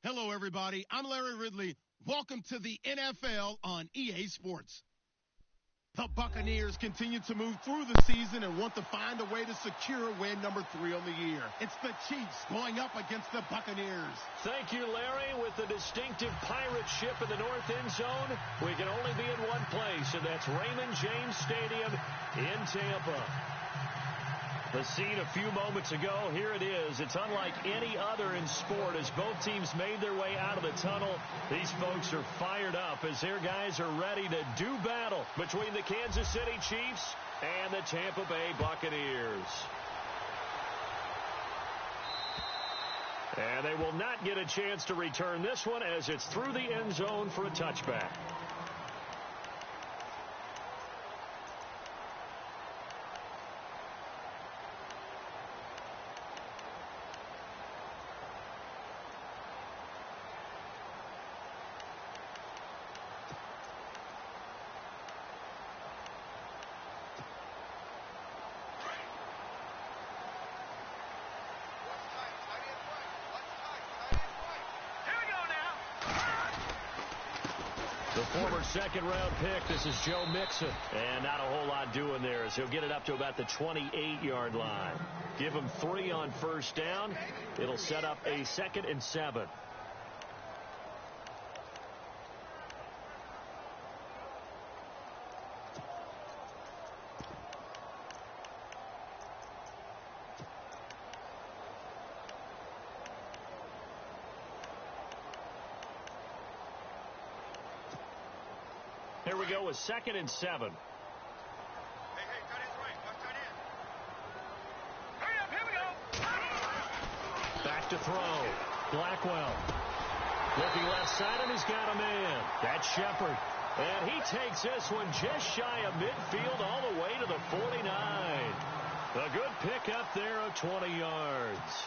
Hello, everybody. I'm Larry Ridley. Welcome to the NFL on EA Sports. The Buccaneers continue to move through the season and want to find a way to secure win number 3 on the year. It's the Chiefs going up against the Buccaneers. Thank you, Larry. With the distinctive pirate ship in the north end zone, we can only be in one place, and that's Raymond James Stadium in Tampa. The scene a few moments ago, here it is. It's unlike any other in sport as both teams made their way out of the tunnel. These folks are fired up as their guys are ready to do battle between the Kansas City Chiefs and the Tampa Bay Buccaneers. And they will not get a chance to return this one as it's through the end zone for a touchback. The former second-round pick, this is Joe Mixon. And not a whole lot doing there as he'll get it up to about the 28-yard line. Give him 3 on first down. It'll set up a 2nd and 7. Here we go with 2nd and 7. Hey, cut in right. Watch cut in. Hurry up, here we go. Back to throw. Blackwell. Looking left side, and he's got a man. That's Shepard. And he takes this one just shy of midfield all the way to the 49. A good pickup there of 20 yards.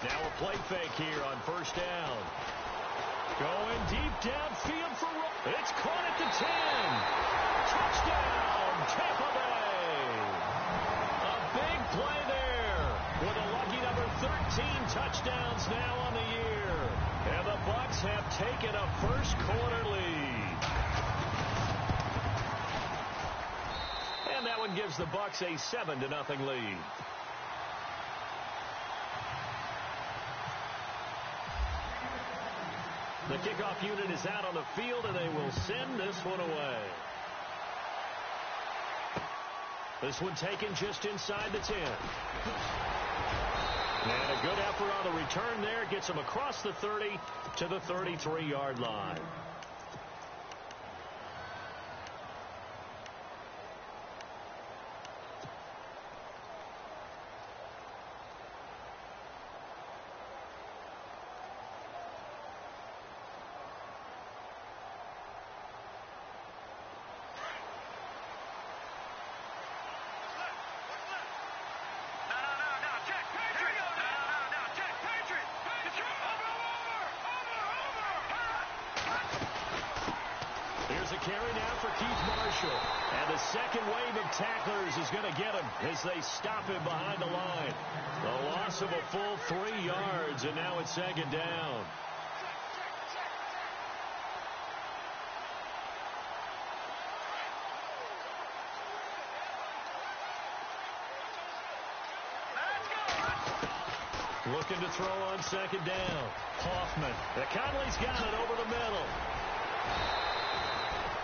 Now a play fake here on first down. Going deep downfield for it's caught at the 10. Touchdown, Tampa Bay. A big play there with a lucky number 13 touchdowns now on the year. And the Bucs have taken a first quarter lead. And that one gives the Bucs a 7-0 lead. The kickoff unit is out on the field, and they will send this one away. This one taken just inside the 10. And a good effort on the return there. Gets him across the 30 to the 33-yard line. Here's a carry now for Keith Marshall. And the second wave of tacklers is going to get him as they stop him behind the line. The loss of a full 3 yards, and now it's 2nd down. Looking to throw on 2nd down. Hoffman. Conley's got it over the middle.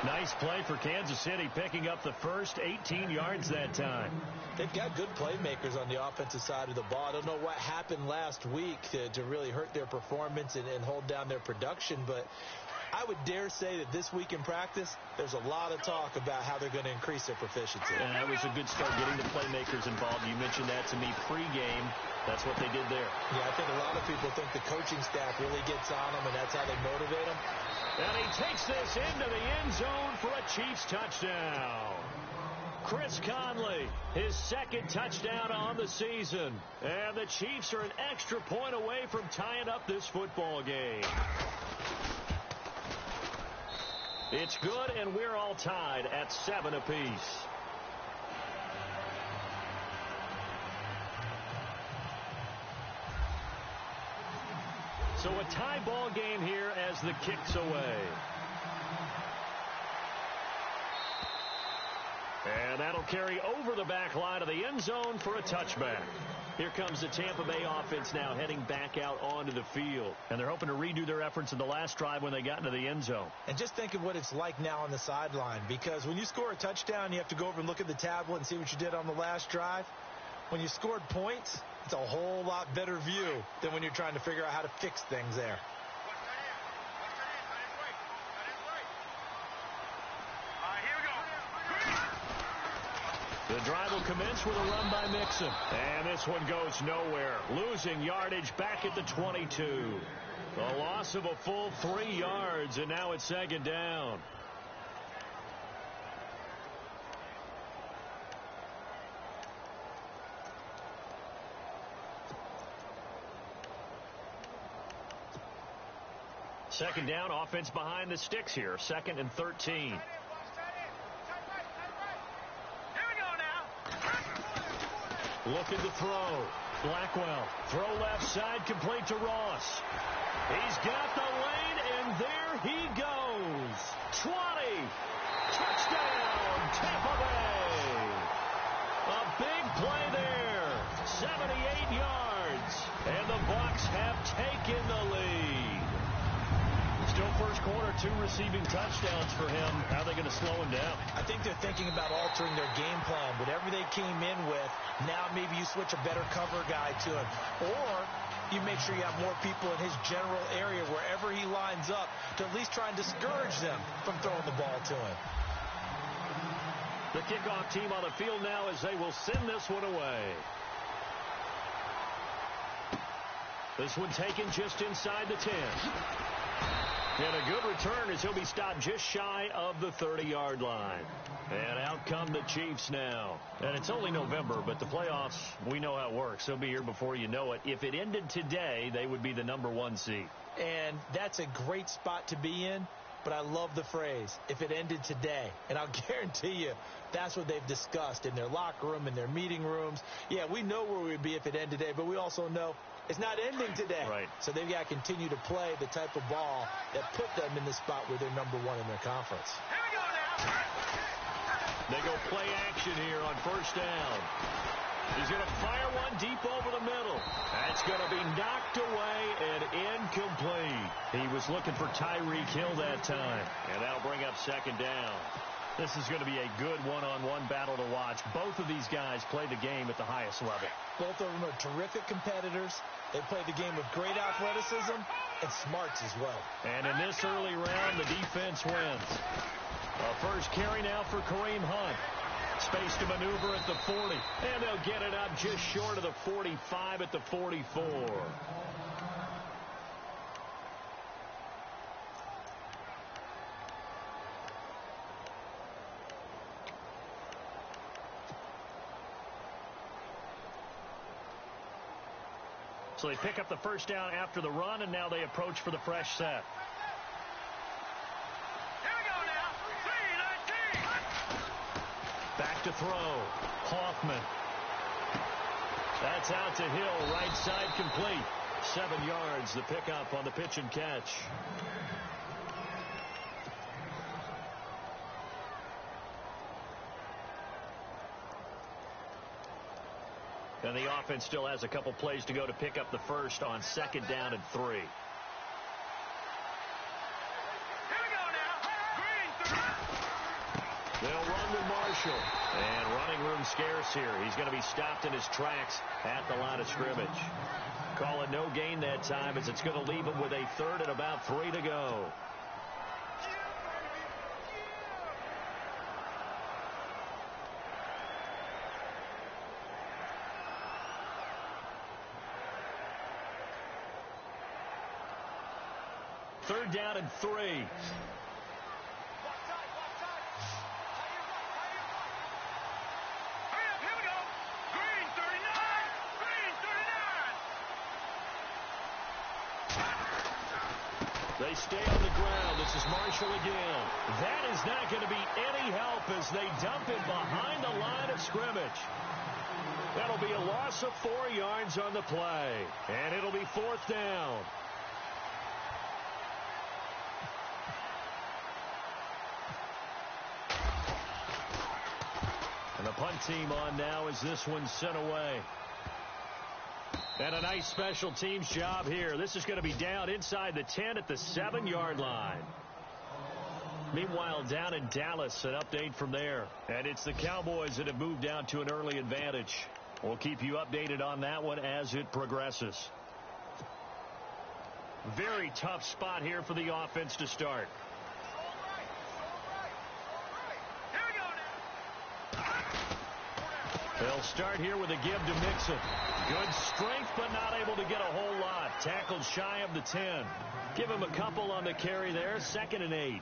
Nice play for Kansas City, picking up the first 18 yards that time. They've got good playmakers on the offensive side of the ball. I don't know what happened last week to really hurt their performance and hold down their production, but I would dare say that this week in practice, there's a lot of talk about how they're going to increase their proficiency. And that was a good start getting the playmakers involved. You mentioned that to me pregame. That's what they did there. Yeah, I think a lot of people think the coaching staff really gets on them, and that's how they motivate them. And he takes this into the end zone for a Chiefs touchdown. Chris Conley, his second touchdown on the season. And the Chiefs are an extra point away from tying up this football game. It's good, and we're all tied at 7 apiece. So a tie ball game here as the kick's away. And that'll carry over the back line of the end zone for a touchback. Here comes the Tampa Bay offense now heading back out onto the field. And they're hoping to redo their efforts in the last drive when they got into the end zone. And just think of what it's like now on the sideline, because when you score a touchdown, you have to go over and look at the tablet and see what you did on the last drive. When you scored points, it's a whole lot better view than when you're trying to figure out how to fix things there. The drive will commence with a run by Mixon. And this one goes nowhere. Losing yardage back at the 22. A loss of a full 3 yards, and now it's second down. Second down, offense behind the sticks here. 2nd and 13. Looking to throw. Blackwell. Throw left side, complete to Ross. He's got the lane, and there he goes. 20. Touchdown, Tampa Bay. A big play there. 78 yards. And the Bucs have taken the lead. Still first quarter, 2 receiving touchdowns for him. How are they going to slow him down? I think they're thinking about altering their game plan. Whatever they came in with, now maybe you switch a better cover guy to him. Or you make sure you have more people in his general area wherever he lines up to at least try and discourage them from throwing the ball to him. The kickoff team on the field now as they will send this one away. This one taken just inside the 10. And a good return as he'll be stopped just shy of the 30-yard line. And out come the Chiefs now. And it's only November, but the playoffs, we know how it works. They'll be here before you know it. If it ended today, they would be the #1 seed. And that's a great spot to be in. But I love the phrase, if it ended today. And I'll guarantee you, that's what they've discussed in their locker room, in their meeting rooms. Yeah, we know where we'd be if it ended today, but we also know it's not ending today. Right. So they've got to continue to play the type of ball that put them in the spot where they're #1 in their conference. They go play action here on first down. He's going to fire one deep over the middle. That's going to be knocked away and incomplete. He was looking for Tyreek Hill that time. And that'll bring up second down. This is going to be a good one-on-one battle to watch. Both of these guys play the game at the highest level. Both of them are terrific competitors. They play the game with great athleticism and smarts as well. And in this early round, the defense wins. A first carry now for Kareem Hunt. Space to maneuver at the 40. And they'll get it up just short of the 45 at the 44. So they pick up the first down after the run, and now they approach for the fresh set. Back to throw. Hoffman. That's out to Hill. Right side complete. 7 yards, the pickup on the pitch and catch. And the offense still has a couple plays to go to pick up the first on second down and 3. They'll run to Marshall. And running room scarce here. He's going to be stopped in his tracks at the line of scrimmage. Call it no gain that time as it's going to leave him with a 3rd and about 3 to go. Third down and 3. They stay on the ground. This is Marshall again. That is not going to be any help as they dump him behind the line of scrimmage. That'll be a loss of 4 yards on the play. And it'll be 4th down. And the punt team on now as this one's sent away. And a nice special teams job here. This is going to be down inside the 10 at the 7-yard line. Meanwhile, down in Dallas, an update from there. And it's the Cowboys that have moved down to an early advantage. We'll keep you updated on that one as it progresses. Very tough spot here for the offense to start. They'll start here with a give to Mixon. Good strength, but not able to get a whole lot. Tackled shy of the 10. Give him a couple on the carry there. 2nd and 8.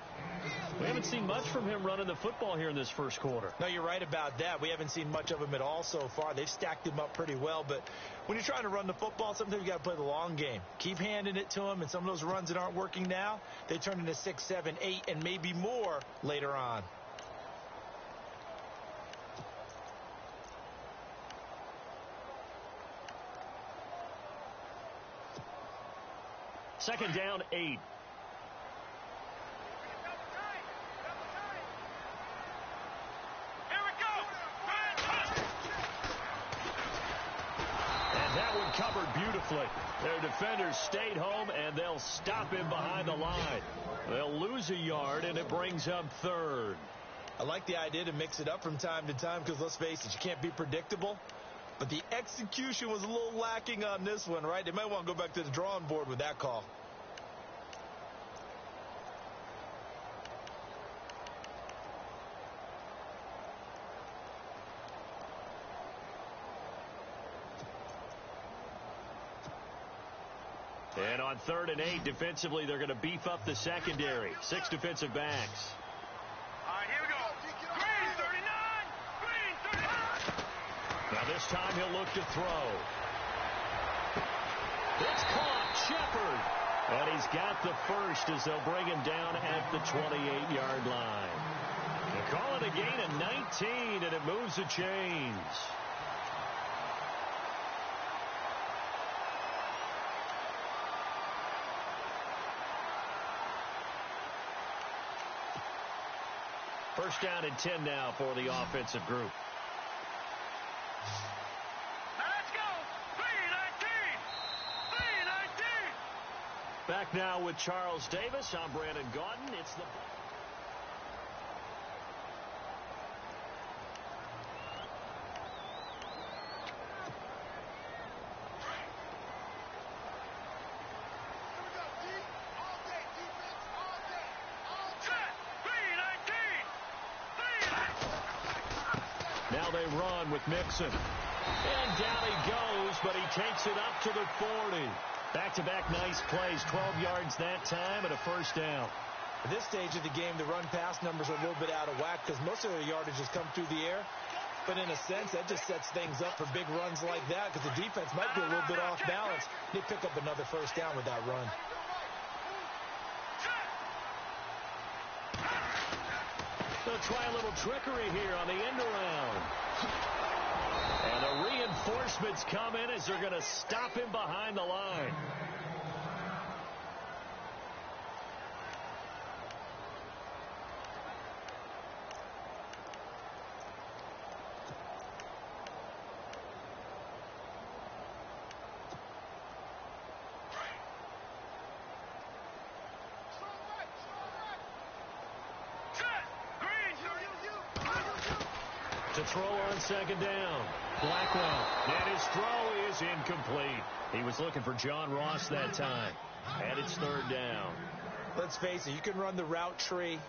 We haven't seen much from him running the football here in this first quarter. No, you're right about that. We haven't seen much of him at all so far. They've stacked him up pretty well, but when you're trying to run the football, sometimes you got to play the long game. Keep handing it to him, and some of those runs that aren't working now, they turn into 6, 7, 8, and maybe more later on. Second down, 8. Covered beautifully. Their defenders stayed home, and they'll stop him behind the line. They'll lose a yard, and it brings up 3rd. I like the idea to mix it up from time to time because, let's face it, you can't be predictable. But the execution was a little lacking on this one, right? They might want to go back to the drawing board with that call. And on 3rd and 8, defensively, they're going to beef up the secondary. 6 defensive backs. All right, here we go. Green, 39. Green, 39. Now this time he'll look to throw. It's caught. Shepard. And he's got the first as they'll bring him down at the 28-yard line. They call it a gain of 19, and it moves the chains. First down and 10 now for the offensive group. Now let's go. 3-19. Back now with Charles Davis. I'm Brandon Gaudin. It's the... Now they run with Mixon. And down he goes, but he takes it up to the 40. Back-to-back nice plays. 12 yards that time and a first down. At this stage of the game, the run-pass numbers are a little bit out of whack because most of their yardage has come through the air. But in a sense, that just sets things up for big runs like that because the defense might be a little bit off balance. They pick up another first down with that run. They'll try a little trickery here on the end around. And the reinforcements come in as they're going to stop him behind the line. To throw on second down. Blackwell. And his throw is incomplete. He was looking for John Ross that time. And it's third down. Let's face it, you can run the route tree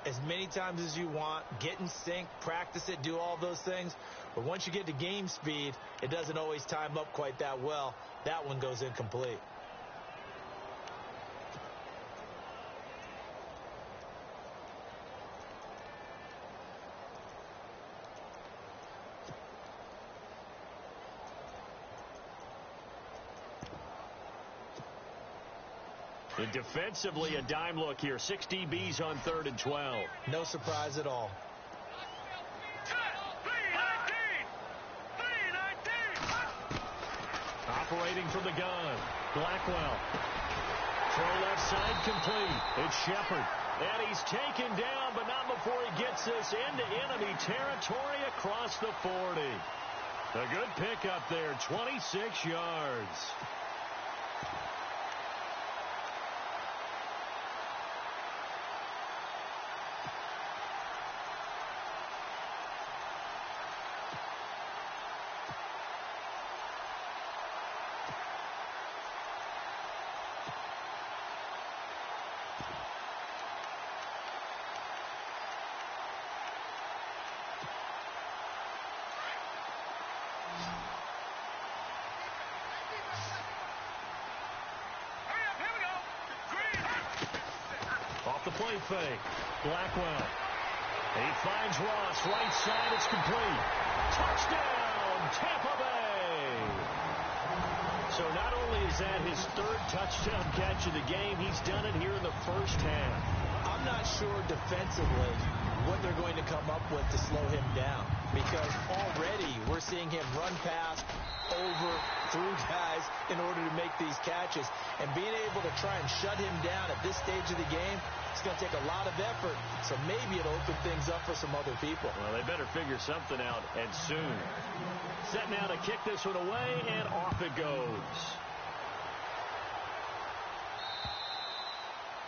as many times as you want, get in sync, practice it, do all those things. But once you get to game speed, it doesn't always time up quite that well. That one goes incomplete. And defensively, a dime look here. 6 DBs on 3rd and 12. No surprise at all. Operating from the gun, Blackwell. Throw left side complete. It's Shepard. And he's taken down, but not before he gets this into enemy territory across the 40. A good pickup there, 26 yards. The play fake. Blackwell. He finds Ross. Right side. It's complete. Touchdown, Tampa Bay. So not only is that his 3rd touchdown catch of the game, he's done it here in the first half. I'm not sure defensively what they're going to come up with to slow him down, because already we're seeing him run past, over, through guys in order to make these catches. And being able to try and shut him down at this stage of the game, it's going to take a lot of effort. So maybe it'll open things up for some other people. Well, they better figure something out, and soon. Set now to kick this one away, and off it goes.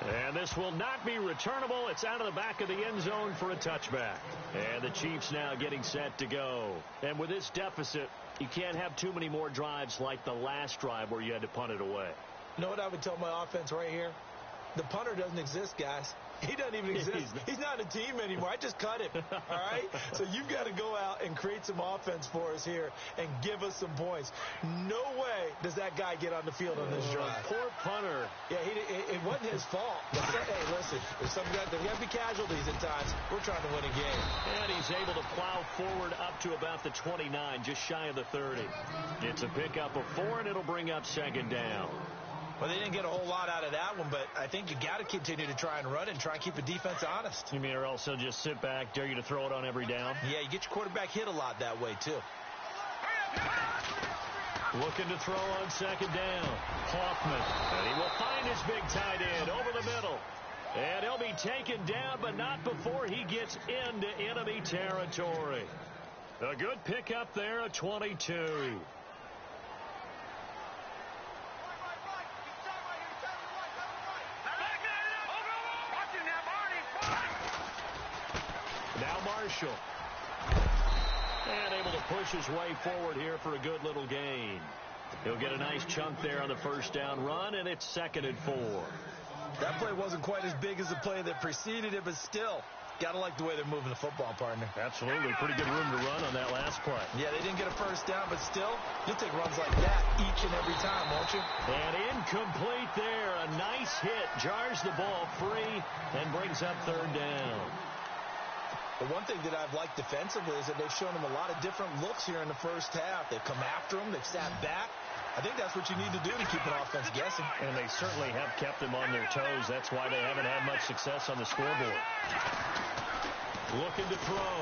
And this will not be returnable. It's out of the back of the end zone for a touchback. And the Chiefs now getting set to go. And with this deficit, you can't have too many more drives like the last drive where you had to punt it away. You know what I would tell my offense right here? The punter doesn't exist, guys. He doesn't even exist. He's not a team anymore. I just cut him. All right? So you've got to go out and create some offense for us here and give us some points. No way does that guy get on the field on this drive. Poor punter. Yeah, it wasn't his fault. Hey, listen, there's got to be casualties at times. We're trying to win a game. And he's able to plow forward up to about the 29, just shy of the 30. It's a pickup of 4, and it'll bring up 2nd down. Well, they didn't get a whole lot out of that one, but I think you got to continue to try and run and try and keep the defense honest. You mean or else they'll just sit back, dare you to throw it on every down? Yeah, you get your quarterback hit a lot that way, too. Looking to throw on 2nd down. Hoffman. And he will find his big tight end over the middle. And he'll be taken down, but not before he gets into enemy territory. A good pickup there at 22. Marshall. And able to push his way forward here for a good little gain. He'll get a nice chunk there on the 1st down run, and it's 2nd and 4. That play wasn't quite as big as the play that preceded it, but still, got to like the way they're moving the football, partner. Absolutely. Pretty good room to run on that last play. Yeah, they didn't get a 1st down, but still, you'll take runs like that each and every time, won't you? And incomplete there. A nice hit. Jars the ball free and brings up 3rd down. But one thing that I've liked defensively is that they've shown him a lot of different looks here in the first half. They've come after him. They've sat back. I think that's what you need to do to keep an offense guessing. And they certainly have kept them on their toes. That's why they haven't had much success on the scoreboard. Looking to throw.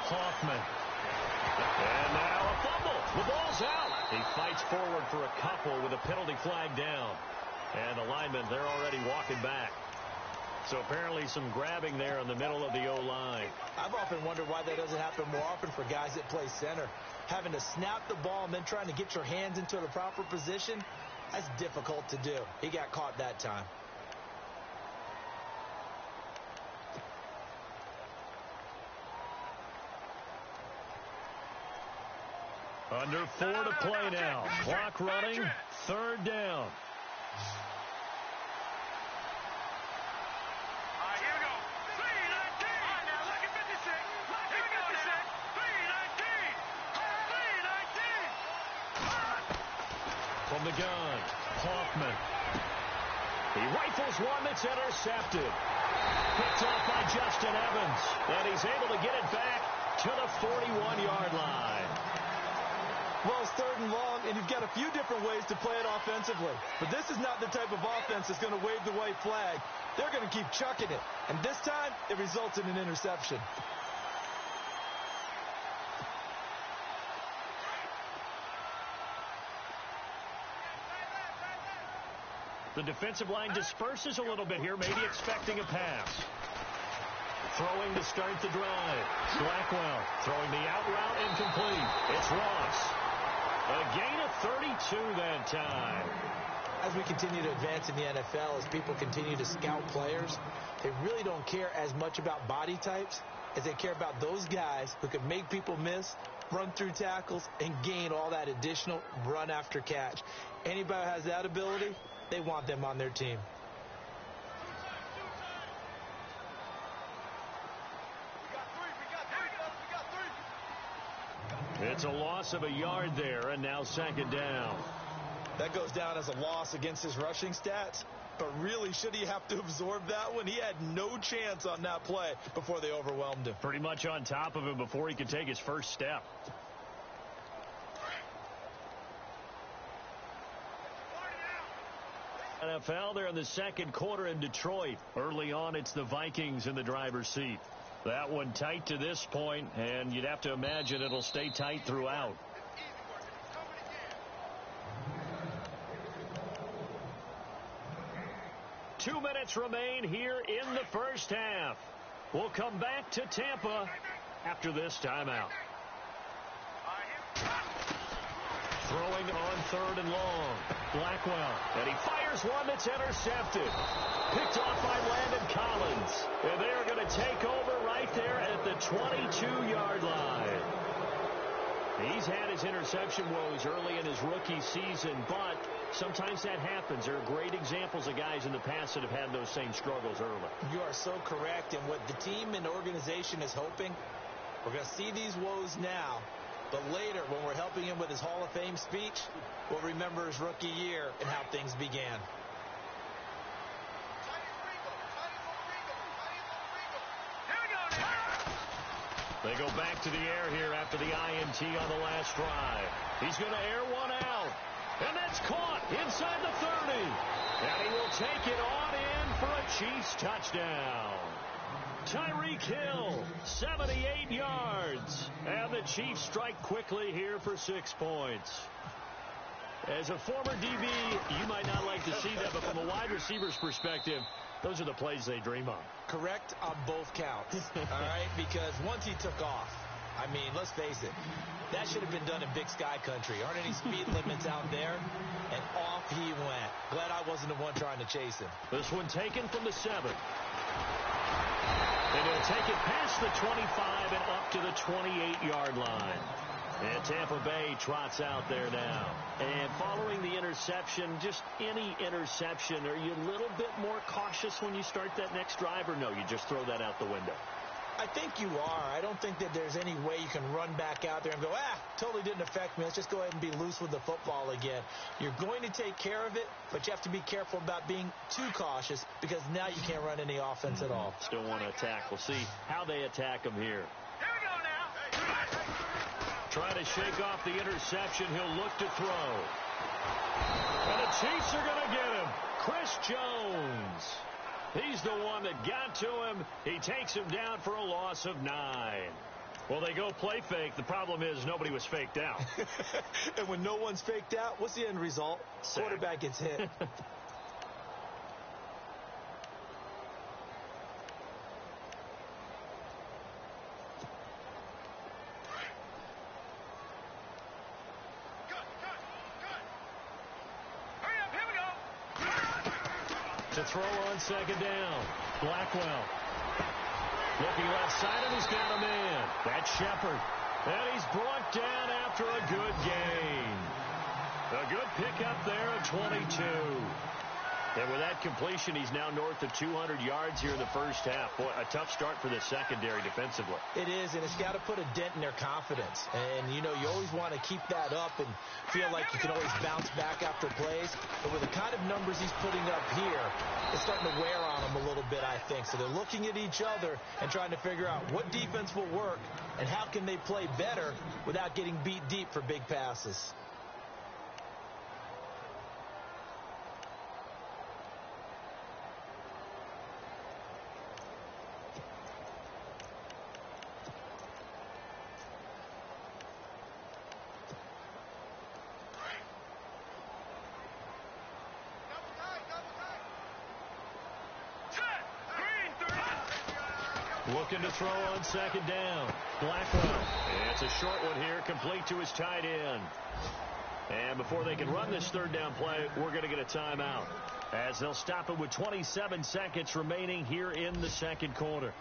Hoffman. And now a fumble. The ball's out. He fights forward for a couple with a penalty flag down. And the linemen, they're already walking back. So apparently some grabbing there in the middle of the O-line. I've often wondered why that doesn't happen more often for guys that play center. Having to snap the ball and then trying to get your hands into the proper position, that's difficult to do. He got caught that time. Under 4 to play now. Clock running. 3rd down. From the gun, Hoffman. He rifles one that's intercepted. Picked off by Justin Evans. And he's able to get it back to the 41-yard line. Well, it's 3rd and long, and you've got a few different ways to play it offensively. But this is not the type of offense that's going to wave the white flag. They're going to keep chucking it. And this time, it results in an interception. The defensive line disperses a little bit here, maybe expecting a pass. Throwing to start the drive. Blackwell throwing the out route incomplete. It's Ross. A gain of 32 that time. As we continue to advance in the NFL, as people continue to scout players, they really don't care as much about body types as they care about those guys who can make people miss, run through tackles, and gain all that additional run after catch. Anybody who has that ability, they want them on their team. It's a loss of a yard there, and now 2nd down. That goes down as a loss against his rushing stats, but really, should he have to absorb that one? He had no chance on that play before they overwhelmed him. Pretty much on top of him before he could take his first step. NFL, they're in the 2nd quarter in Detroit. Early on, it's the Vikings in the driver's seat. That one tight to this point, and you'd have to imagine it'll stay tight throughout. Two minutes remain here in the first half. We'll come back to Tampa after this timeout. Throwing on 3rd and long. Blackwell. And he fires one that's intercepted. Picked off by Landon Collins. And they are going to take over right there at the 22-yard line. He's had his interception woes early in his rookie season, but sometimes that happens. There are great examples of guys in the past that have had those same struggles early. You are so correct. And what the team and organization is hoping, we're going to see these woes now. But later, when we're helping him with his Hall of Fame speech, we'll remember his rookie year and how things began. They go back to the air here after the INT on the last drive. He's going to air one out. And that's caught inside the 30. And he will take it on in for a Chiefs touchdown. Tyreek Hill, 78 yards. And the Chiefs strike quickly here for 6 points. As a former DB, you might not like to see that, but from a wide receiver's perspective, those are the plays they dream of. Correct on both counts, all right? Because once he took off, I mean, let's face it, that should have been done in Big Sky Country. Aren't any speed limits out there? And off he went. Glad I wasn't the one trying to chase him. This one taken from the 7. And he'll take it past the 25 and up to the 28-yard line. And Tampa Bay trots out there now. And following the interception, just any interception, are you a little bit more cautious when you start that next drive, or no, you just throw that out the window? I think you are. I don't think that there's any way you can run back out there and go, totally didn't affect me. Let's just go ahead and be loose with the football again. You're going to take care of it, but you have to be careful about being too cautious because now you can't run any offense at all. Still want to attack. We'll see how they attack him here. Here we go now. Trying to shake off the interception. He'll look to throw. And the Chiefs are going to get him. Chris Jones. He's the one that got to him. He takes him down for a loss of 9. Well, they go play fake. The problem is nobody was faked out. And when no one's faked out, what's the end result? Sack. Quarterback gets hit. To throw on 2nd down. Blackwell. Looking left side, and he's got a man. That's Shepard. And he's brought down after a good gain. A good pickup there of 22. And with that completion, he's now north of 200 yards here in the first half. Boy, a tough start for the secondary defensively. It is, and it's got to put a dent in their confidence. And, you know, you always want to keep that up and feel like you can always bounce back after plays. But with the kind of numbers he's putting up here, it's starting to wear on them a little bit, I think. So they're looking at each other and trying to figure out what defense will work and how can they play better without getting beat deep for big passes. Looking to throw on second down. Blackwell. It's a short one here, complete to his tight end. And before they can run this third down play, we're going to get a timeout, as they'll stop it with 27 seconds remaining here in the second quarter.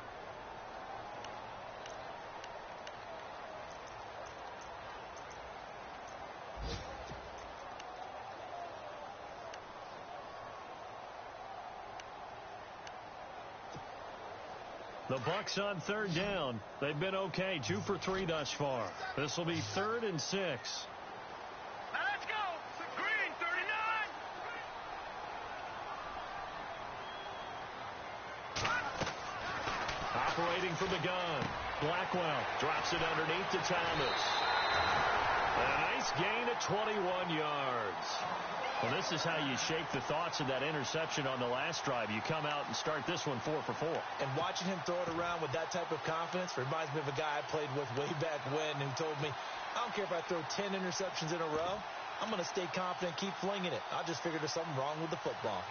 The Bucs on third down. They've been okay, 2 for 3 thus far. This will be 3rd and 6. Now let's go. Green 39. Operating from the gun. Blackwell drops it underneath to Thomas. A nice gain of 21 yards. Well, this is how you shake the thoughts of that interception on the last drive. You come out and start this one 4 for 4. And watching him throw it around with that type of confidence reminds me of a guy I played with way back when who told me, I don't care if I throw 10 interceptions in a row. I'm going to stay confident, keep flinging it. I just figured there's something wrong with the football.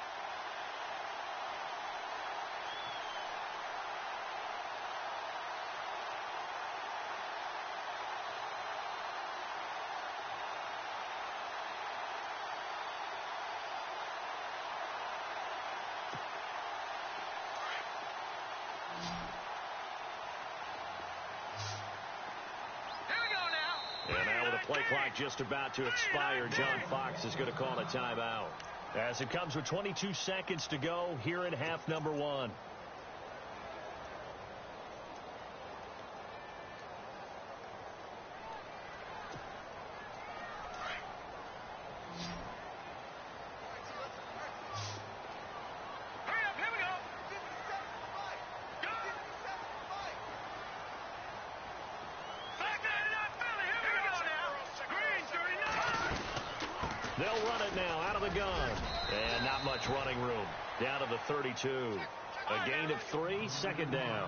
Play clock just about to expire. John Fox is going to call a timeout, as it comes with 22 seconds to go here in half number 1. They'll run it now out of the gun. And not much running room. Down to the 32. A gain of 3, second down.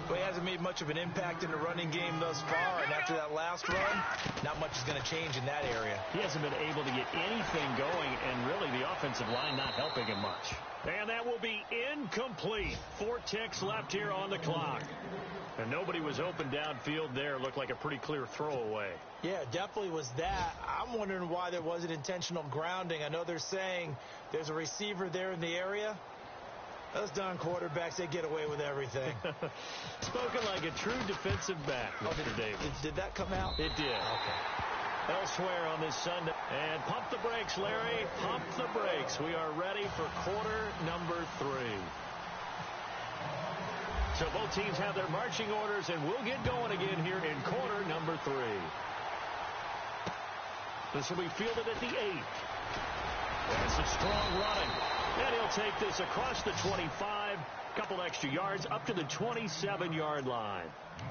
Well, he hasn't made much of an impact in the running game thus far, and after that last run, not much is going to change in that area. He hasn't been able to get anything going, and really the offensive line not helping him much. And that will be incomplete. 4 ticks left here on the clock. And nobody was open downfield there. Looked like a pretty clear throwaway. Yeah, it definitely was that. I'm wondering why there wasn't intentional grounding. I know they're saying there's a receiver there in the area. Those darn quarterbacks, they get away with everything. Spoken like a true defensive back, Mr. Davis. Did that come out? It did. Okay. Elsewhere on this Sunday. And pump the brakes, Larry. Pump the brakes. We are ready for quarter number 3. So both teams have their marching orders, and we'll get going again here in quarter number 3. This will be fielded at the 8. There's some strong running. And he'll take this across the 25, couple extra yards, up to the 27-yard line.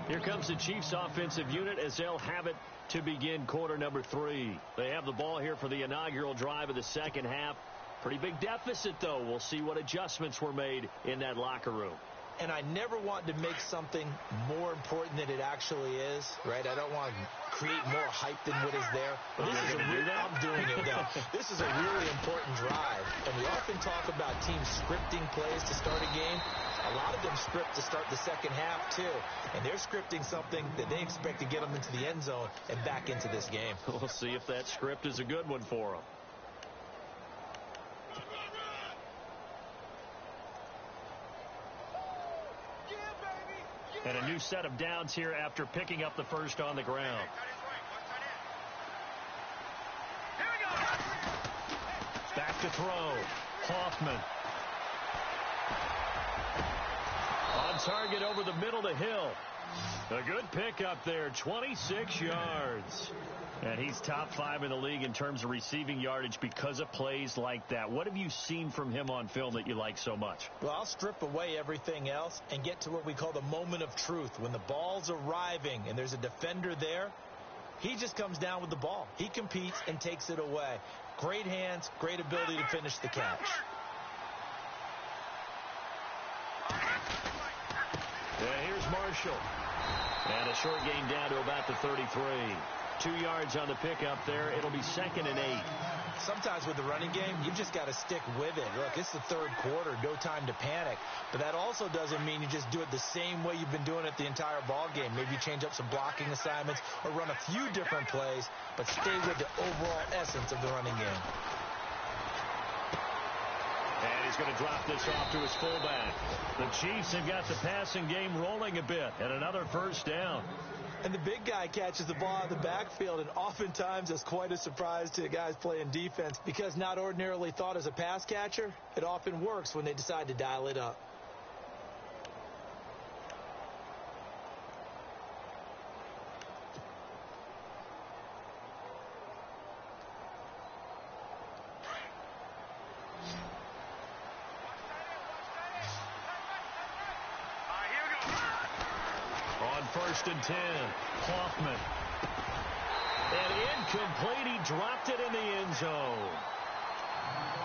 Here comes the Chiefs offensive unit as they'll have it to begin quarter number 3. They have the ball here for the inaugural drive of the second half. Pretty big deficit, though. We'll see what adjustments were made in that locker room. And I never want to make something more important than it actually is, right? I don't want to create more hype than what is there. But this is I'm doing it now. This is a really important drive. And we often talk about teams scripting plays to start a game. A lot of them script to start the second half, too. And they're scripting something that they expect to get them into the end zone and back into this game. We'll see if that script is a good one for them. And a new set of downs here after picking up the first on the ground. Back to throw. Hoffman. On target over the middle to Hill. A good pickup there, 26 yards. And he's top 5 in the league in terms of receiving yardage because of plays like that. What have you seen from him on film that you like so much? Well, I'll strip away everything else and get to what we call the moment of truth. When the ball's arriving and there's a defender there, he just comes down with the ball. He competes and takes it away. Great hands, great ability to finish the catch. And here's Marshall. And a short gain down to about the 33. 2 yards on the pickup there. It'll be 2nd and 8. Sometimes with the running game, you've just got to stick with it. Look, it's the third quarter, no time to panic. But that also doesn't mean you just do it the same way you've been doing it the entire ball game. Maybe change up some blocking assignments or run a few different plays, but stay with the overall essence of the running game. And he's going to drop this off to his fullback. The Chiefs have got the passing game rolling a bit, and another first down. And the big guy catches the ball out of the backfield, and oftentimes it's quite a surprise to the guys playing defense because not ordinarily thought as a pass catcher, it often works when they decide to dial it up. First and 10. Hoffman. And incomplete. He dropped it in the end zone.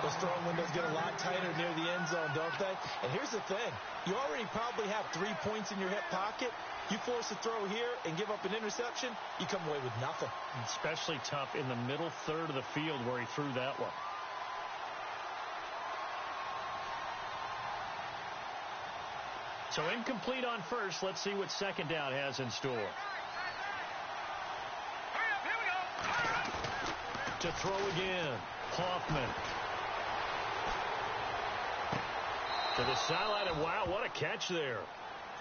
Those throwing windows get a lot tighter near the end zone, don't they? And here's the thing. You already probably have 3 points in your hip pocket. You force a throw here and give up an interception, you come away with nothing. Especially tough in the middle third of the field where he threw that one. So incomplete on first. Let's see what second down has in store. To throw again. Hoffman. To the sideline, and wow, what a catch there.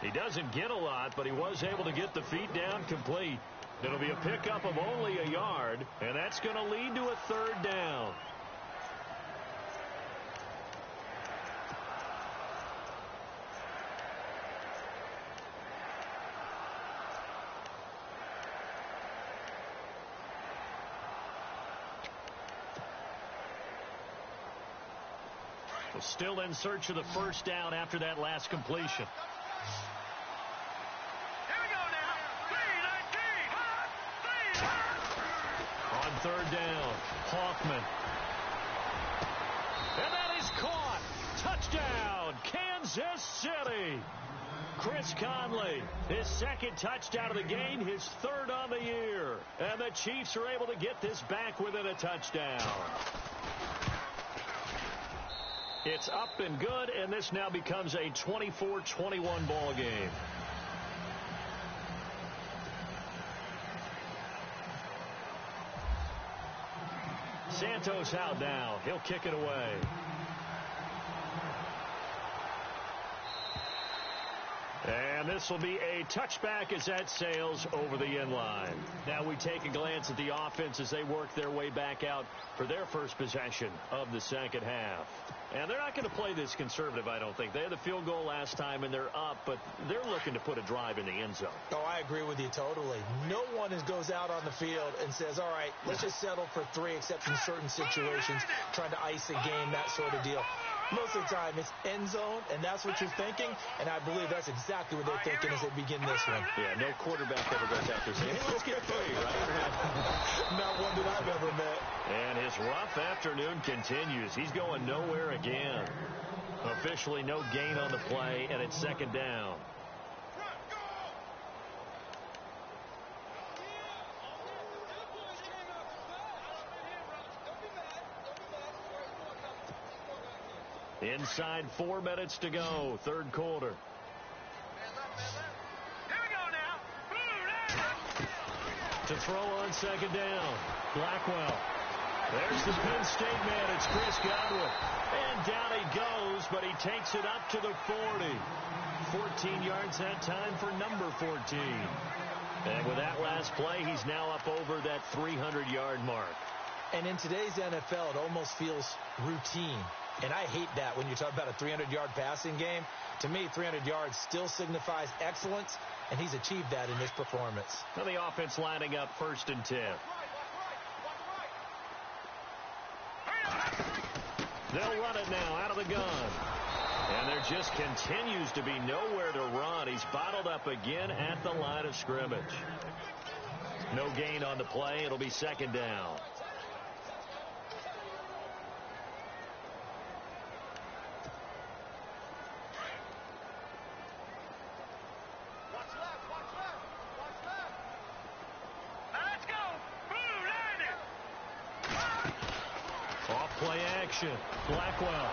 He doesn't get a lot, but he was able to get the feet down complete. It'll be a pickup of only a yard, and that's going to lead to a third down. Still in search of the first down after that last completion. Here we go now. On third down, Hoffman. And that is caught. Touchdown, Kansas City. Chris Conley, his second touchdown of the game, his third on the year. And the Chiefs are able to get this back within a touchdown. It's up and good, and this now becomes a 24-21 ball game. Santos out now. He'll kick it away. And this will be a touchback as that sails over the end line. Now we take a glance at the offense as they work their way back out for their first possession of the second half. And they're not going to play this conservative, I don't think. They had the field goal last time, and they're up, but they're looking to put a drive in the end zone. Oh, I agree with you totally. No one goes out on the field and says, all right, let's just settle for 3 except in certain situations, trying to ice a game, that sort of deal. Most of the time, it's end zone, and that's what you're thinking, and I believe that's exactly what they're thinking as they begin this one. Yeah, no quarterback ever goes out there saying, hey, let's get 3, right? Not one that I've ever met. And his rough afternoon continues. He's going nowhere again. Officially no gain on the play, and it's second down. Inside 4 minutes to go, third quarter. Here we go now. To throw on second down, Blackwell. There's the Penn State man. It's Chris Godwin. And down he goes, but he takes it up to the 40. 14 yards that time for number 14. And with that last play, he's now up over that 300-yard mark. And in today's NFL, it almost feels routine. And I hate that when you talk about a 300-yard passing game. To me, 300 yards still signifies excellence, and he's achieved that in this performance. Well, the offense lining up 1st and 10. They'll run it now out of the gun. And there just continues to be nowhere to run. He's bottled up again at the line of scrimmage. No gain on the play. It'll be 2nd down. Play action. Blackwell.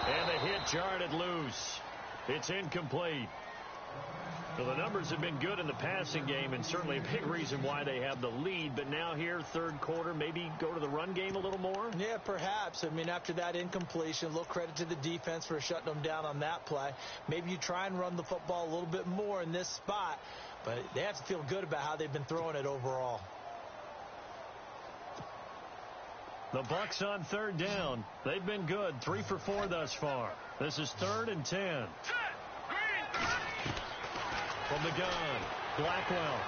And the hit jarred it loose. It's incomplete. So the numbers have been good in the passing game, and certainly a big reason why they have the lead. But now here, 3rd quarter, maybe go to the run game a little more? Yeah, perhaps. I mean, after that incompletion, a little credit to the defense for shutting them down on that play. Maybe you try and run the football a little bit more in this spot, but they have to feel good about how they've been throwing it overall. The Bucs on 3rd down. They've been good. 3 for 4 thus far. This is 3rd and 10. From the gun, Blackwell.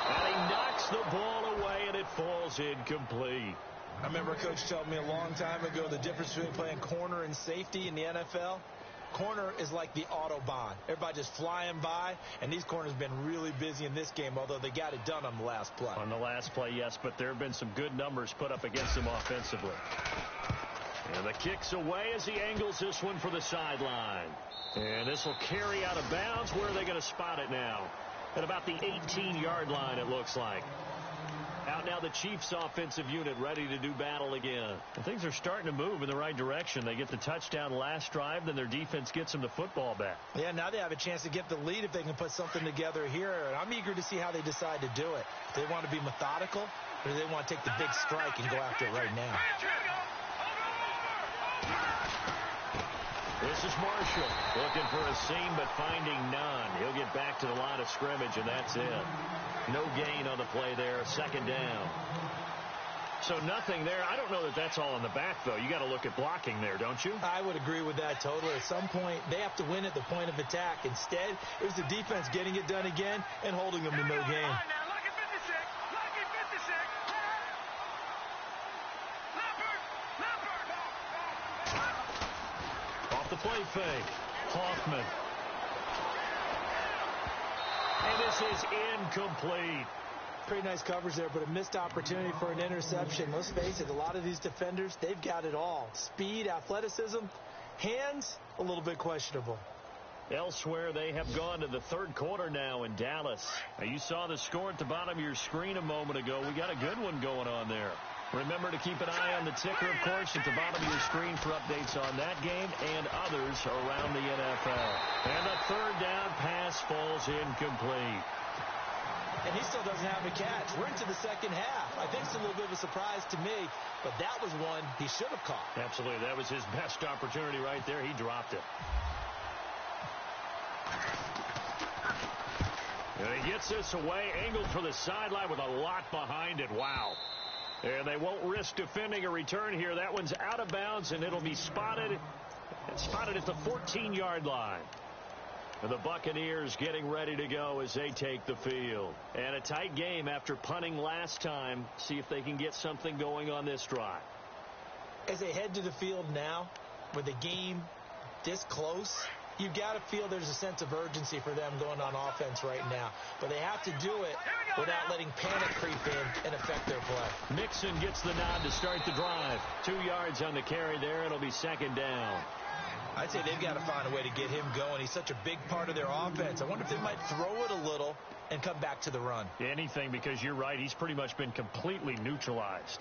And he knocks the ball away, and it falls incomplete. I remember a coach told me a long time ago the difference between playing corner and safety in the NFL. Corner is like the Autobahn. Everybody just flying by, and these corners have been really busy in this game, although they got it done on the last play. On the last play, yes, but there have been some good numbers put up against them offensively. And the kick's away as he angles this one for the sideline. And this will carry out of bounds. Where are they going to spot it now? At about the 18-yard line, it looks like. Out now the Chiefs offensive unit ready to do battle again. And things are starting to move in the right direction. They get the touchdown last drive, then their defense gets them the football back. Yeah, now they have a chance to get the lead if they can put something together here. And I'm eager to see how they decide to do it. Do they want to be methodical, or do they want to take the big strike and go after it right now? This is Marshall looking for a seam but finding none. He'll get back to the line of scrimmage, and that's it. No gain on the play there. 2nd down. So nothing there. I don't know that that's all in the back, though. You got to look at blocking there, don't you? I would agree with that totally. At some point, they have to win at the point of attack. Instead, it was the defense getting it done again and holding them to no gain. Off the play fake. Hoffman. And this is incomplete. Pretty nice coverage there, but a missed opportunity for an interception. Let's face it, a lot of these defenders, they've got it all. Speed, athleticism, hands, a little bit questionable. Elsewhere, they have gone to the 3rd quarter now in Dallas. Now, you saw the score at the bottom of your screen a moment ago. We got a good one going on there. Remember to keep an eye on the ticker, of course, at the bottom of your screen for updates on that game and others around the NFL. And the 3rd down pass falls incomplete. And he still doesn't have a catch. We're into the 2nd half. I think it's a little bit of a surprise to me, but that was one he should have caught. Absolutely. That was his best opportunity right there. He dropped it. And he gets this away, angled for the sideline with a lot behind it. Wow. And they won't risk defending a return here. That one's out of bounds, and it'll be spotted at the 14-yard line. And the Buccaneers getting ready to go as they take the field. And a tight game after punting last time. See if they can get something going on this drive. As they head to the field now, with the game this close, you've got to feel there's a sense of urgency for them going on offense right now. But they have to do it without letting panic creep in and affect their play. Mixon gets the nod to start the drive. 2 yards on the carry there. It'll be 2nd down. I'd say they've got to find a way to get him going. He's such a big part of their offense. I wonder if they might throw it a little and come back to the run. Anything, because you're right. He's pretty much been completely neutralized.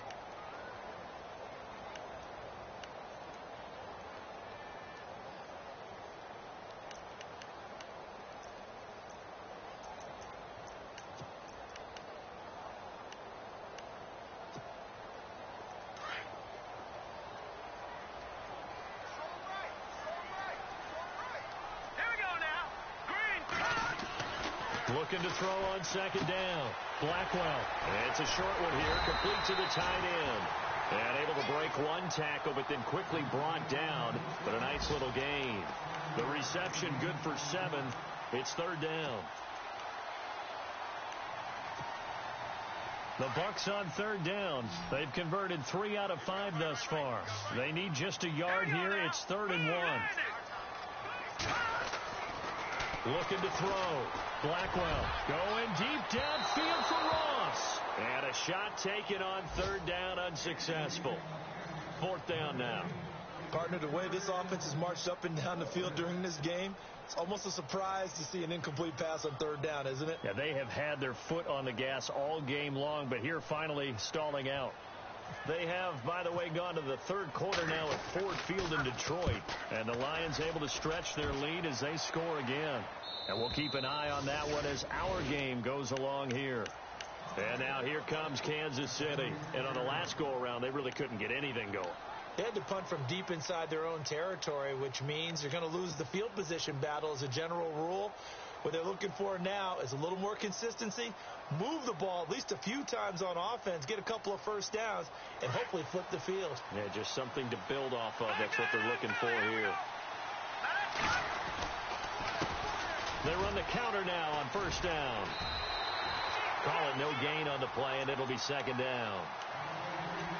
Looking to throw on second down. Blackwell. It's a short one here. Complete to the tight end. And able to break one tackle, but then quickly brought down. But a nice little gain. The reception good for 7. It's third down. The Bucs on third down. They've converted 3 out of 5 thus far. They need just a yard here. It's 3rd and 1. Looking to throw. Blackwell going deep downfield for Ross. And a shot taken on third down, unsuccessful. 4th down now. Partner, the way this offense has marched up and down the field during this game, it's almost a surprise to see an incomplete pass on third down, isn't it? Yeah, they have had their foot on the gas all game long, but here finally stalling out. They have, by the way, gone to the third quarter now at Ford Field in Detroit. And the Lions able to stretch their lead as they score again. And we'll keep an eye on that one as our game goes along here. And now here comes Kansas City. And on the last go-around, they really couldn't get anything going. They had to punt from deep inside their own territory, which means you're going to lose the field position battle as a general rule. What they're looking for now is a little more consistency, move the ball at least a few times on offense, get a couple of first downs, and hopefully flip the field. Yeah, just something to build off of. That's what they're looking for here. They run the counter now on first down. Call it no gain on the play, and it'll be second down.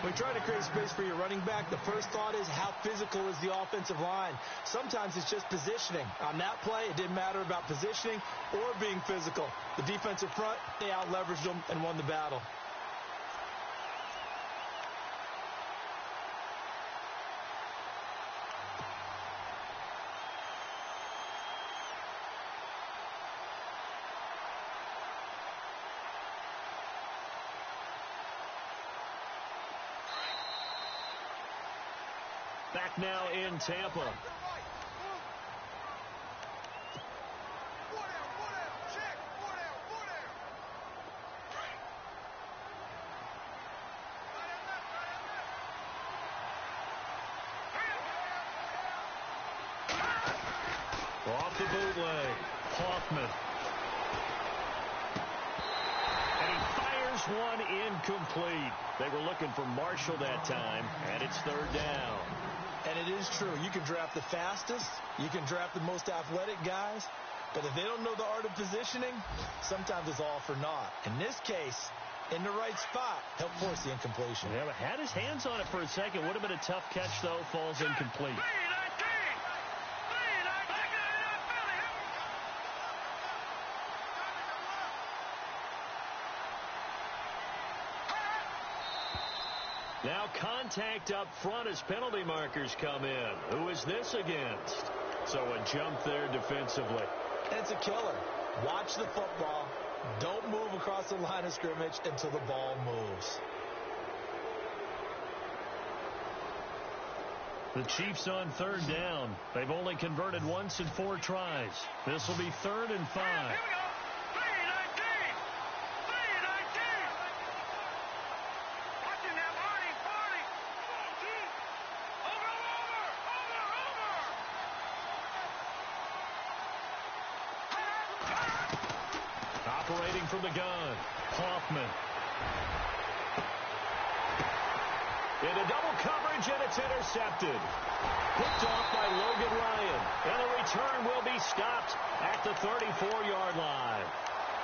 When you're trying to create space for your running back, the first thought is how physical is the offensive line. Sometimes it's just positioning. On that play, it didn't matter about positioning or being physical. The defensive front, they out-leveraged them and won the battle. Back now in Tampa. Off the bootleg. Hoffman. And he fires one incomplete. They were looking for Marshall that time, and it's third down. And it is true. You can draft the fastest. You can draft the most athletic guys. But if they don't know the art of positioning, sometimes it's all for naught. In this case, in the right spot, helped force the incompletion. Yeah, but had his hands on it for a second. Would have been a tough catch, though. Falls incomplete. Now contact up front as penalty markers come in. Who is this against? So a jump there defensively. It's a killer. Watch the football. Don't move across the line of scrimmage until the ball moves. The Chiefs on third down. They've only converted once in 4 tries. This will be 3rd and 5. Operating from the gun, Hoffman. Into double coverage, and it's intercepted. Picked off by Logan Ryan. And the return will be stopped at the 34-yard line.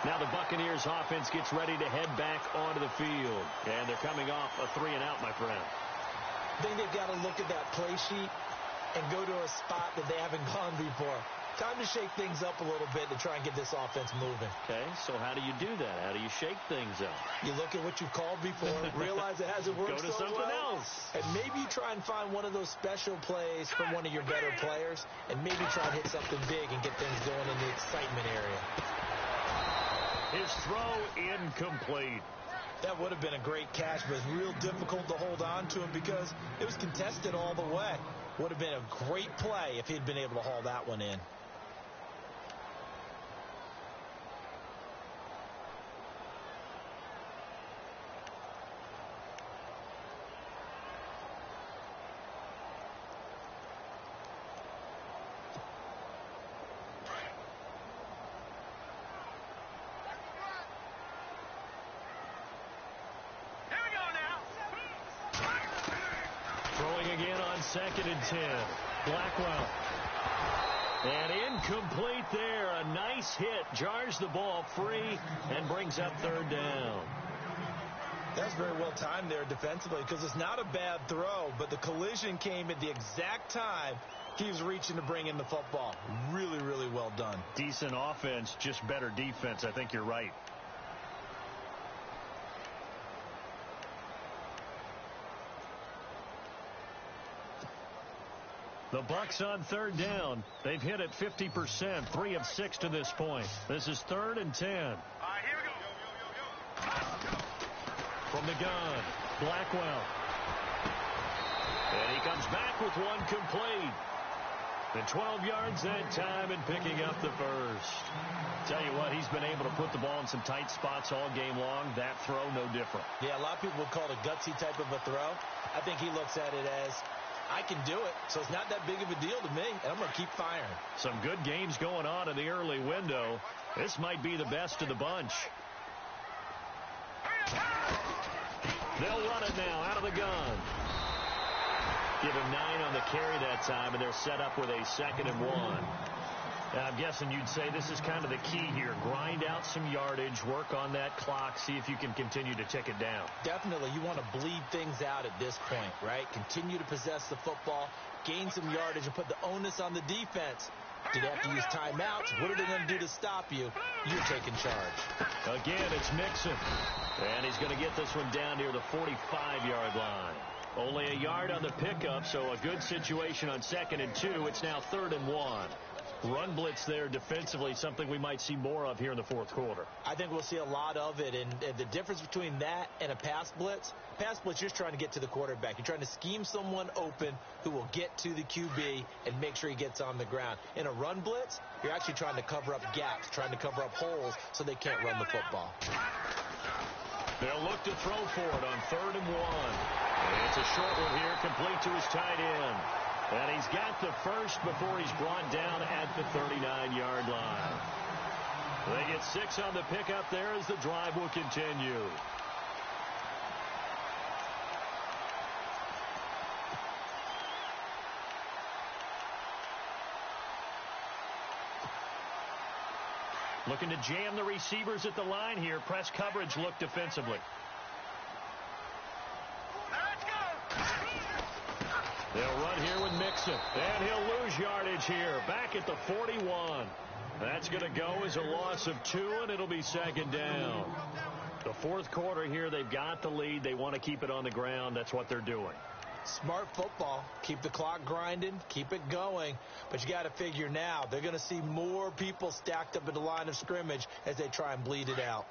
Now the Buccaneers offense gets ready to head back onto the field. And they're coming off a 3-and-out, my friend. I think they've got to look at that play sheet and go to a spot that they haven't gone before. Time to shake things up a little bit to try and get this offense moving. Okay, so how do you do that? How do you shake things up? You look at what you've called before, realize it hasn't worked Go to so something well, else. and maybe try and find one of those special plays from one of your better players, and maybe try and hit something big and get things going in the excitement area. His throw incomplete. That would have been a great catch, but it's real difficult to hold on to him because it was contested all the way. Would have been a great play if he'd been able to haul that one in. 2nd and 10. Blackwell. And incomplete there. A nice hit. Jars the ball free and brings up 3rd down. That's very well timed there defensively because it's not a bad throw, but the collision came at the exact time he was reaching to bring in the football. Really, really well done. Decent offense, just better defense. I think you're right. The Bucs on 3rd down. They've hit it 50%, 3 of 6 to this point. This is 3rd and 10. All right, here we go. From the gun, Blackwell. And he comes back with one complete. And 12 yards that time and picking up the first. Tell you what, he's been able to put the ball in some tight spots all game long. That throw, no different. Yeah, a lot of people would call it a gutsy type of a throw. I think he looks at it as, I can do it, so it's not that big of a deal to me, and I'm going to keep firing. Some good games going on in the early window. This might be the best of the bunch. They'll run it now out of the gun. Give him 9 on the carry that time, and they're set up with a 2nd and 1. I'm guessing you'd say this is kind of the key here. Grind out some yardage, work on that clock, see if you can continue to tick it down. Definitely. You want to bleed things out at this point, right? Continue to possess the football, gain some yardage, and put the onus on the defense. Did they have to use timeouts? What are they going to do to stop you? You're taking charge. Again, it's Mixon. And he's going to get this one down near the 45-yard line. Only a yard on the pickup, so a good situation on 2nd and 2. It's now 3rd and 1. Run blitz there defensively, something we might see more of here in the 4th quarter. I think we'll see a lot of it, and the difference between that and a pass blitz, you're just trying to get to the quarterback. You're trying to scheme someone open who will get to the QB and make sure he gets on the ground. In a run blitz, you're actually trying to cover up gaps, trying to cover up holes so they can't run the football. They'll look to throw for it on 3rd and 1. And it's a short one here, complete to his tight end. And he's got the first before he's brought down at the 39-yard line. They get 6 on the pickup there as the drive will continue. Looking to jam the receivers at the line here. Press coverage look defensively. They'll run here with Mixon. And he'll lose yardage here. Back at the 41. That's going to go as a loss of 2, and it'll be 2nd down. The 4th quarter here, they've got the lead. They want to keep it on the ground. That's what they're doing. Smart football. Keep the clock grinding. Keep it going. But you got to figure now, they're going to see more people stacked up at the line of scrimmage as they try and bleed it out.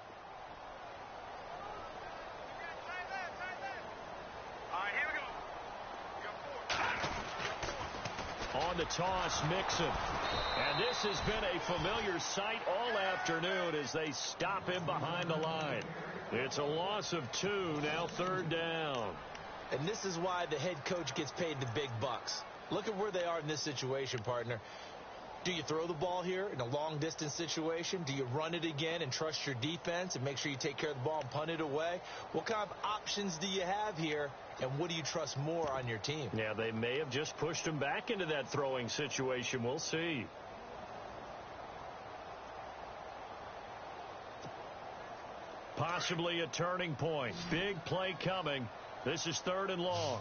On the toss, Mixon. And this has been a familiar sight all afternoon as they stop him behind the line. It's a loss of 2, now 3rd down. And this is why the head coach gets paid the big bucks. Look at where they are in this situation, partner. Do you throw the ball here in a long-distance situation? Do you run it again and trust your defense and make sure you take care of the ball and punt it away? What kind of options do you have here, and what do you trust more on your team? Yeah, they may have just pushed him back into that throwing situation. We'll see. Possibly a turning point. Big play coming. This is 3rd and long.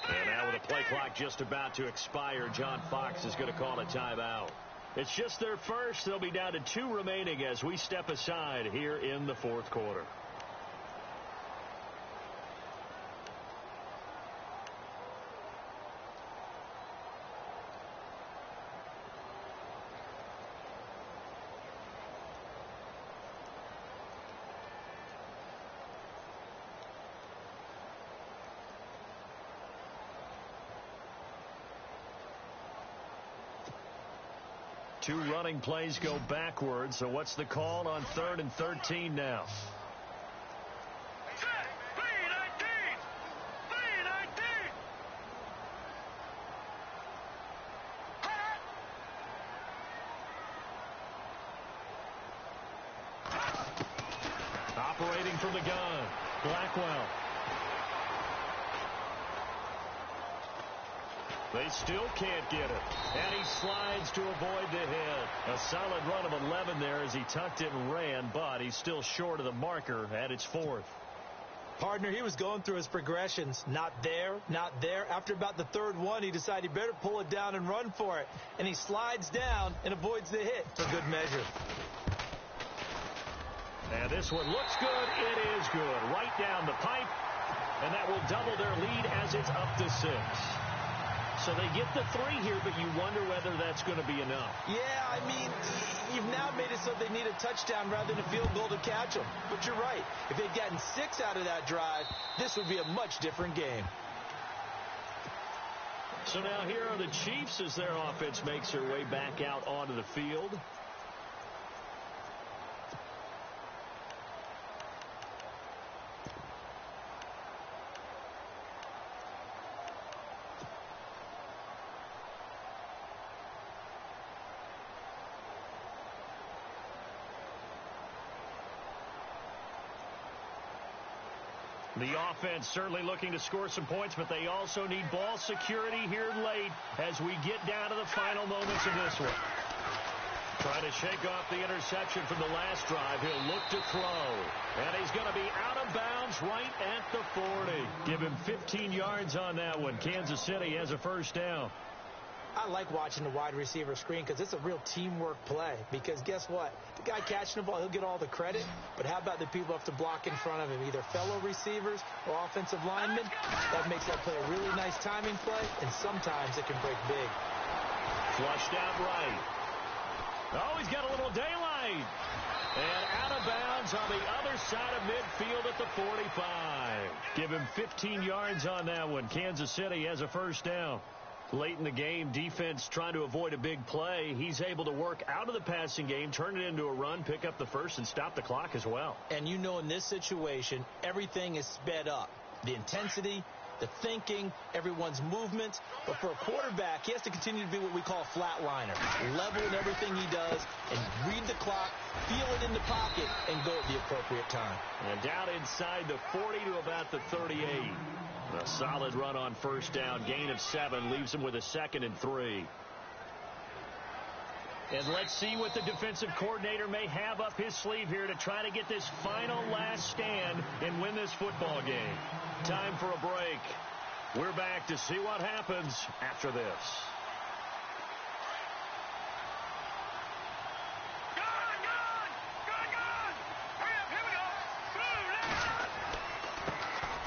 And now with the play clock just about to expire, John Fox is going to call a timeout. It's just their first. They'll be down to 2 remaining as we step aside here in the 4th quarter. Two running plays go backwards. So what's the call on 3rd and 13 now? Operating from the gun. Blackwell. They still can't get it. And he slides to avoid the hit. A solid run of 11 there as he tucked it and ran, but he's still short of the marker at its fourth. Partner, he was going through his progressions. Not there, not there. After about the third one, he decided he better pull it down and run for it. And he slides down and avoids the hit for good measure. And this one looks good. It is good. Right down the pipe. And that will double their lead as it's up to 6. So they get the 3 here, but you wonder whether that's going to be enough. Yeah, I mean, you've now made it so they need a touchdown rather than a field goal to catch them. But you're right. If they'd gotten 6 out of that drive, this would be a much different game. So now here are the Chiefs as their offense makes their way back out onto the field. The offense certainly looking to score some points, but they also need ball security here late as we get down to the final moments of this one. Trying to shake off the interception from the last drive. He'll look to throw. And he's going to be out of bounds right at the 40. Give him 15 yards on that one. Kansas City has a first down. I like watching the wide receiver screen because it's a real teamwork play. Because guess what? The guy catching the ball, he'll get all the credit. But how about the people who have to block in front of him, either fellow receivers or offensive linemen? That makes that play a really nice timing play, and sometimes it can break big. Flushed out right. Oh, he's got a little daylight. And out of bounds on the other side of midfield at the 45. Give him 15 yards on that one. Kansas City has a first down. Late in the game, defense trying to avoid a big play. He's able to work out of the passing game, turn it into a run, pick up the first, and stop the clock as well. And you know in this situation, everything is sped up. The intensity, the thinking, everyone's movement. But for a quarterback, he has to continue to be what we call a flatliner. Level in everything he does and read the clock, feel it in the pocket, and go at the appropriate time. And down inside the 40 to about the 38. A solid run on first down. Gain of 7 leaves him with a 2nd and 3. And let's see what the defensive coordinator may have up his sleeve here to try to get this final last stand and win this football game. Time for a break. We're back to see what happens after this.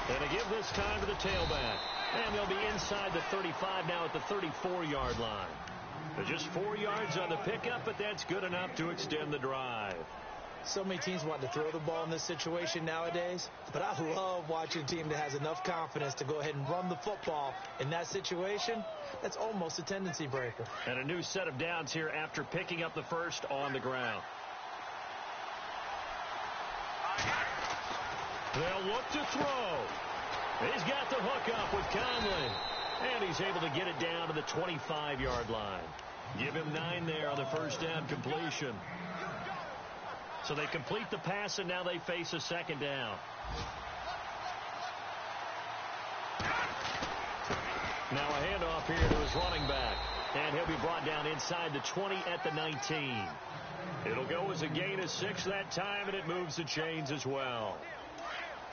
And to give this time to the tailback. And they'll be inside the 35 now at the 34-yard line. They're just 4 yards on the pickup, but that's good enough to extend the drive. So many teams want to throw the ball in this situation nowadays, but I love watching a team that has enough confidence to go ahead and run the football. In that situation, that's almost a tendency breaker. And a new set of downs here after picking up the first on the ground. They'll look to throw. He's got the hook up with Conley. And he's able to get it down to the 25-yard line. Give him 9 there on the first down completion. So they complete the pass, and now they face a second down. Now a handoff here to his running back. And he'll be brought down inside the 20 at the 19. It'll go as a gain of 6 that time, and it moves the chains as well.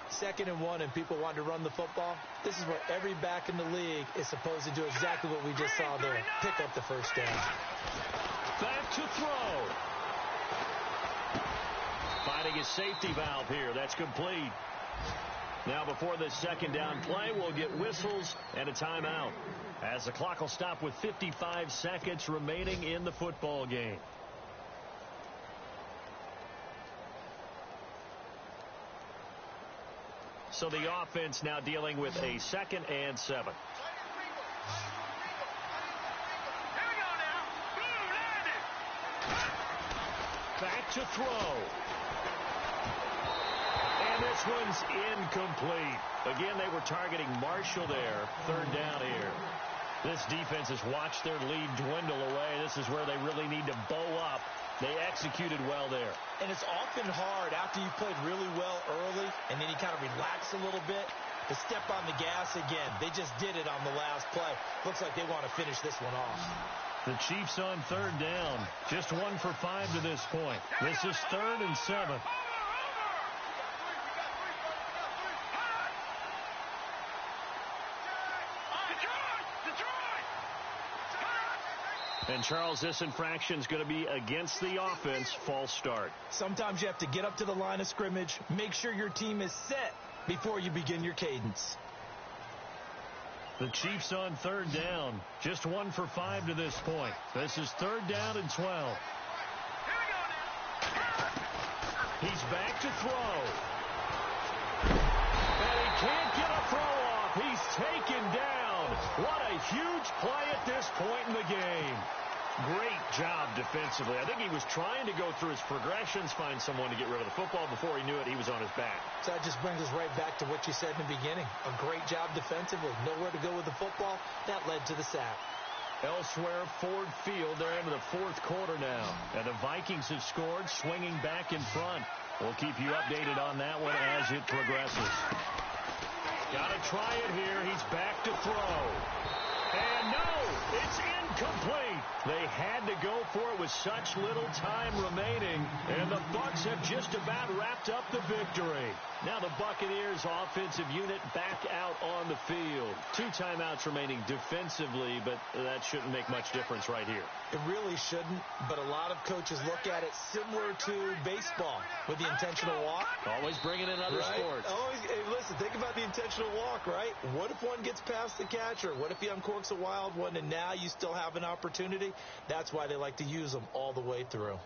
2nd and 1, and people want to run the football. This is where every back in the league is supposed to do exactly what we just saw there. Pick up the first down. Back to throw. Finding his safety valve here. That's complete. Now before this second down play, we'll get whistles and a timeout, as the clock will stop with 55 seconds remaining in the football game. So the offense now dealing with a 2nd and 7. Back to throw. And this one's incomplete. Again, they were targeting Marshall there. 3rd down here. This defense has watched their lead dwindle away. This is where they really need to bow up They executed well there. And it's often hard after you played really well early and then you kind of relax a little bit to step on the gas again. They just did it on the last play. Looks like they want to finish this one off. The Chiefs on third down. Just 1 for 5 to this point. This is 3rd and 7. And Charles, this infraction is going to be against the offense. False start. Sometimes you have to get up to the line of scrimmage, make sure your team is set before you begin your cadence. The Chiefs on third down. Just 1 for 5 to this point. This is 3rd down and 12. He's back to throw. And he can't get a throw off. He's taken down. What a huge play at this point in the game. Great job defensively. I think he was trying to go through his progressions, find someone to get rid of the football. Before he knew it, he was on his back. So that just brings us right back to what you said in the beginning. A great job defensively. Nowhere to go with the football. That led to the sack. Elsewhere, Ford Field, they're into the 4th quarter now. And the Vikings have scored, swinging back in front. We'll keep you updated on that one as it progresses. Got to try it here. He's back to throw. And no, it's incomplete. They had to go for it with such little time remaining, and the Bucs have just about wrapped up the victory. Now the Buccaneers offensive unit back out on the field. 2 timeouts remaining defensively, but that shouldn't make much difference right here. It really shouldn't, but a lot of coaches look at it similar to baseball with the intentional walk. Always bringing in other sports. Always, hey, listen, think about the intentional walk, right? What if one gets past the catcher? What if he uncorks a wild one and now you still have an opportunity? That's why they like to use them all the way through.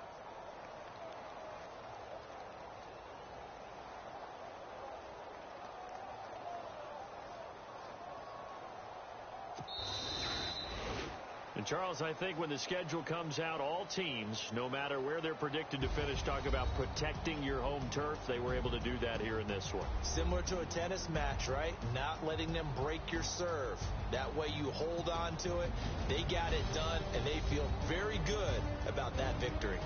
And Charles, I think when the schedule comes out, all teams, no matter where they're predicted to finish, talk about protecting your home turf. They were able to do that here in this one. Similar to a tennis match, right? Not letting them break your serve. That way you hold on to it. They got it done, and they feel very good about that victory.